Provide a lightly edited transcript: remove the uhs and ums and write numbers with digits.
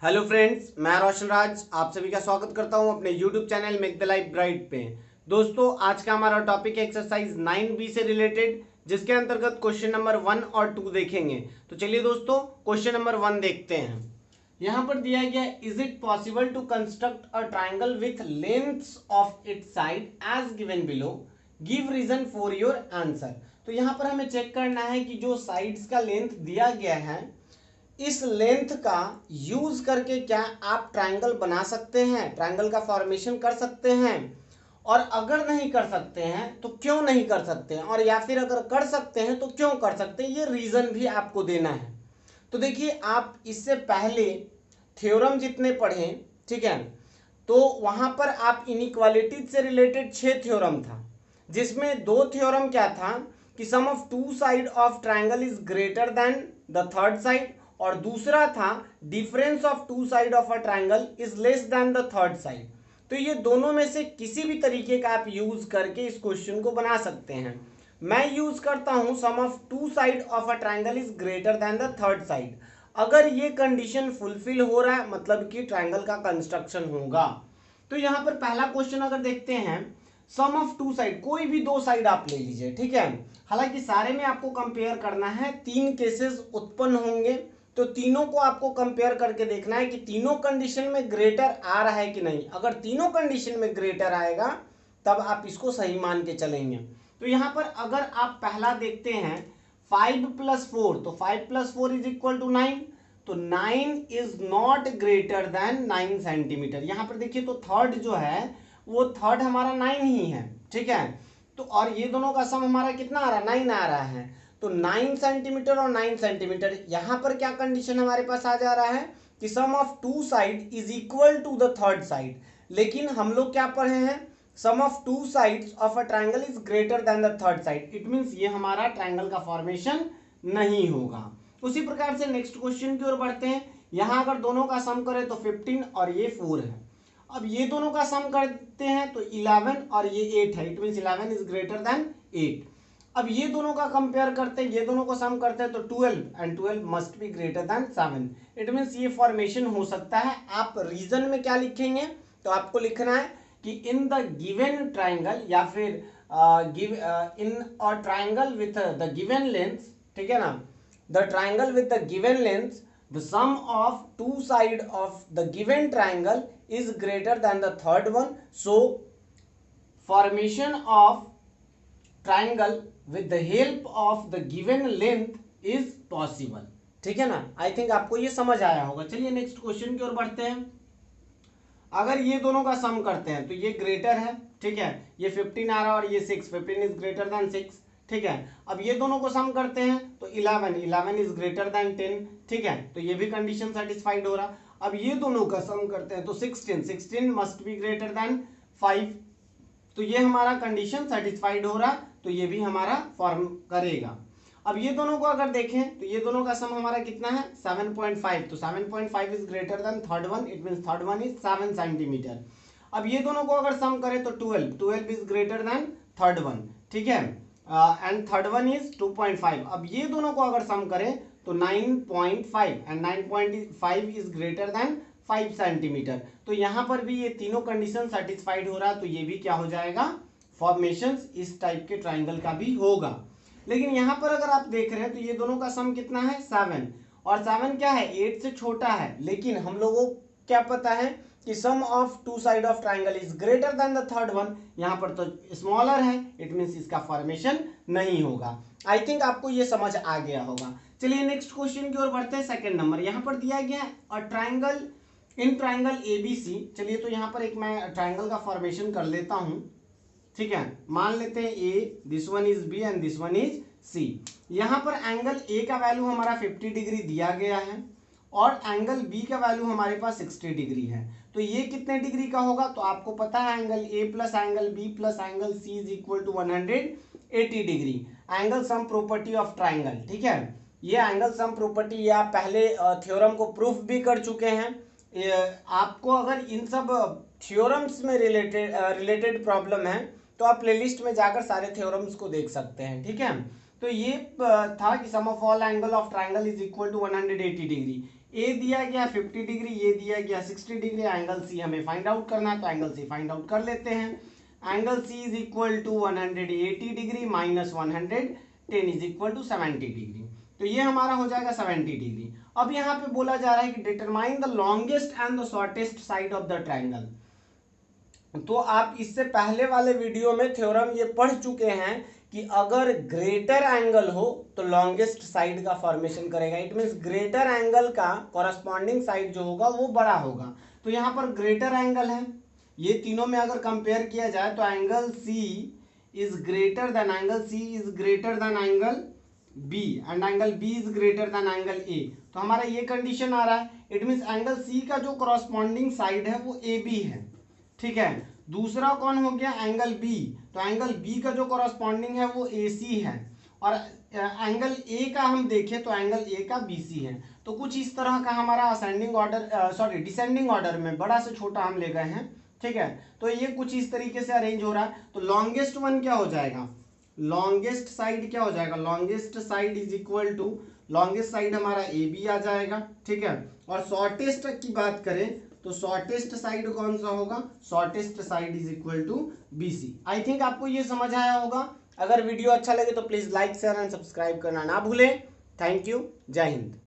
Hello friends, मैं रोशन राज आप सभी का स्वागत करता हूं अपने YouTube channel make the life bright पे। दोस्तों, आज का हमारा टॉपिक है एक्सरसाइज 9B से रिलेटेड, जिसके अंतर्गत क्वेश्चन नंबर 1 और 2 देखेंगे। तो चलिए दोस्तों, क्वेश्चन नंबर 1 देखते हैं। यहां पर दिया गया, is it possible to construct a triangle with lengths of its side as given below, give reason for your answer. तो यहां पर हमें चेक करना है कि जो साइड्स का लेंथ दिया गया है, इस लेंथ का यूज करके क्या आप ट्रायंगल बना सकते हैं, ट्रायंगल का फॉर्मेशन कर सकते हैं, और अगर नहीं कर सकते हैं तो क्यों नहीं कर सकते हैं, और या फिर अगर कर सकते हैं तो क्यों कर सकते हैं, ये रीजन भी आपको देना है। तो देखिए, आप इससे पहले थ्योरम जितने पढ़े, ठीक है, तो वहां पर आप इनइक्वालिटी से रिलेटेड 6 थ्योरम था, जिसमें 2 थ्योरम क्या था कि sum of two side of triangle is greater than the third side, और दूसरा था difference of two side of a triangle is less than the third side. तो ये दोनों में से किसी भी तरीके का आप यूज करके इस क्वेश्चन को बना सकते हैं। मैं यूज करता हूं sum of two side of a triangle is greater than the third side. अगर ये कंडीशन फुलफिल हो रहा है, मतलब कि ट्रायंगल का कंस्ट्रक्शन होगा। तो यहां पर पहला क्वेश्चन अगर देखते हैं, सम ऑफ टू साइड, कोई भी 2 साइड आप ले लीजिए, ठीक है। हालांकि सारे में आपको कंपेयर करना है, 3 केसेस उत्पन्न होंगे, तो तीनों को आपको कंपेयर करके देखना है कि तीनों कंडीशन में ग्रेटर आ रहा है कि नहीं। अगर तीनों कंडीशन में ग्रेटर आएगा तब आप इसको सही मान के चलेंगे। तो यहां पर अगर आप पहला देखते हैं 5 + 4, तो 5 + 4 = 9, तो 9 is not greater than 9 centimetre. यहां पर देखिए, तो थर्ड जो है वो थर्ड हमारा 9 ही है, ठीक है। तो और ये दोनों का सम हमारा कितना आ रहा है, 9 आ रहा है। तो 9 सेंटीमीटर और 9 सेंटीमीटर, यहां पर क्या कंडीशन हमारे पास आ जा रहा है कि sum of two side is equal to the third side. लेकिन हम लोग क्या पढ़े हैं, sum of two sides of a triangle is greater than the third side. It means ये हमारा ट्रायंगल का फॉर्मेशन नहीं होगा। उसी प्रकार से नेक्स्ट क्वेश्चन की ओर बढ़ते हैं। यहां अगर दोनों का सम करें तो 15 और ये 4 है। अब ये दोनों का सम करते हैं तो 11 और ये 8 है। It means 11 is greater then 8। अब ये दोनों का कंपेयर करते हैं, ये दोनों को सम करते हैं तो 12, and 12 must be greater than 7। It means ये फॉर्मेशन हो सकता है। आप रीजन में क्या लिखेंगे, तो आपको लिखना है कि इन द गिवन ट्राइंगल, या फिर in a triangle with the given length, ठीक है ना, the triangle with the given length, the sum of two side of the given triangle is greater than the third one, so formation of triangle with the help of the given length is possible। ठीक है ना, आई think आपको ये समझ आया होगा। चलिए next question की ओर बढ़ते हैं। अगर ये दोनों का सम करते हैं तो ये ग्रेटर है, ठीक है, ये 15 आ रहा है और ये 6, 15 इज ग्रेटर देन 6, ठीक है। अब ये दोनों को सम करते हैं तो 11 इज ग्रेटर देन 10, ठीक है, तो ये भी कंडीशन सेटिस्फाइड हो रहा। अब ये दोनों का सम करते हैं तो 16 मस्ट बी ग्रेटर देन 5, तो ये हमारा कंडीशन सेटिस्फाइड हो रहा, तो ये भी हमारा फॉर्म करेगा। अब ये दोनों को अगर देखें तो ये दोनों का सम हमारा कितना है, 7.5, तो 7.5 is greater then third one. It means third one is 7 centimetre. अब ये दोनों को अगर सम करें तो 12 is greater then third one, ठीक है, एंड थर्ड वन इज 2.5। अब ये दोनों को अगर सम करें तो 9.5, and 9.5 is greater then 5 centimetre. तो यहां पर भी ये तीनों कंडीशन सेटिस्फाइड हो रहा, तो ये भी क्या हो जाएगा, फॉर्मेशन इस टाइप के ट्राइंगल का भी होगा। लेकिन यहां पर अगर आप देख रहे हैं तो ये दोनों का सम कितना है, 7, और 7 क्या है, 8 से छोटा है। लेकिन हम लोगों को क्या पता है कि sum of two side of triangle is greater than the third one, यहां पर तो स्मॉलर है, इट मींस इसका फॉर्मेशन नहीं होगा। आई थिंक आपको ये समझ आ गया होगा। चलिए नेक्स्ट क्वेश्चन की ओर बढ़ते हैं। सेकंड नंबर यहां पर दिया गया है a triangle in triangle ABC. चलिए, तो यहां पर एक मैं ट्राइंगल का फॉर्मेशन कर लेता हूं, ठीक है। मान लेते हैं A, this one is B and this one is C. यहां पर एंगल ए का वैल्यू हमारा 50 डिग्री दिया गया है, और एंगल बी का वैल्यू हमारे पास 60 डिग्री है। तो ये कितने डिग्री का होगा, तो आपको पता है angle A plus angle B plus angle C is equal to 180 degree. Angle sum property of triangle, ठीक है, ये एंगल सम प्रॉपर्टी ये आप पहले थ्योरम को प्रूफ भी कर चुके हैं। आपको अगर इन सब थ्योरम्स में रिलेटेड प्रॉब्लम है तो आप प्लेलिस्ट में जाकर सारे थ्योरम्स को देख सकते हैं, ठीक है। तो ये था कि sum of all angle of triangle is equal to 180 degree. A दिया गया 50 डिग्री, ये दिया गया 60 डिग्री, एंगल सी हमें फाइंड आउट करना है, तो एंगल सी फाइंड आउट कर लेते हैं। Angle C is equal to 180 degree minus 110 is equal to 70 degree, तो ये हमारा हो जाएगा 70 डिग्री। अब यहाँ पे बोला जा रहा है कि determine the longest and the shortest side of the triangle. तो आप इससे पहले वाले वीडियो में थ्योरम ये पढ़ चुके हैं कि अगर ग्रेटर एंगल हो तो लॉन्गेस्ट साइड का फॉर्मेशन करेगा। इट मीन्स ग्रेटर एंगल का कॉरस्पॉन्डिंग साइड जो होगा वो बड़ा होगा। तो यहाँ पर ग्रेटर एंगल है, ये तीनों में अगर कंपेयर किया जाए तो angle C is greater than angle B and angle B is greater than angle A. तो हमारा ये कंडीशन आ रहा है, इट मीन्स एंगल सी का जो कॉरस्पॉन्डिंग साइड है वो ए बी है, ठीक है। दूसरा कौन हो गया, एंगल बी, तो एंगल बी का जो कॉरस्पॉन्डिंग है वो ए सी है, और एंगल ए का हम देखें तो एंगल ए का बी सी है। तो कुछ इस तरह का हमारा असेंडिंग ऑर्डर डिसेंडिंग ऑर्डर में बड़ा से छोटा हम ले गए हैं, ठीक है। तो ये कुछ इस तरीके से अरेंज हो रहा है। तो लॉन्गेस्ट वन क्या हो जाएगा, लॉन्गेस्ट साइड क्या हो जाएगा, longest side is equal to, longest side हमारा ए बी आ जाएगा, ठीक है। और शॉर्टेस्ट की बात करें तो शॉर्टेस्ट साइड कौन सा होगा, shortest side is equal to B C. I think आपको ये समझ आया होगा। अगर वीडियो अच्छा लगे तो please like share and subscribe करना ना भूलें। थैंक यू, जय हिंद।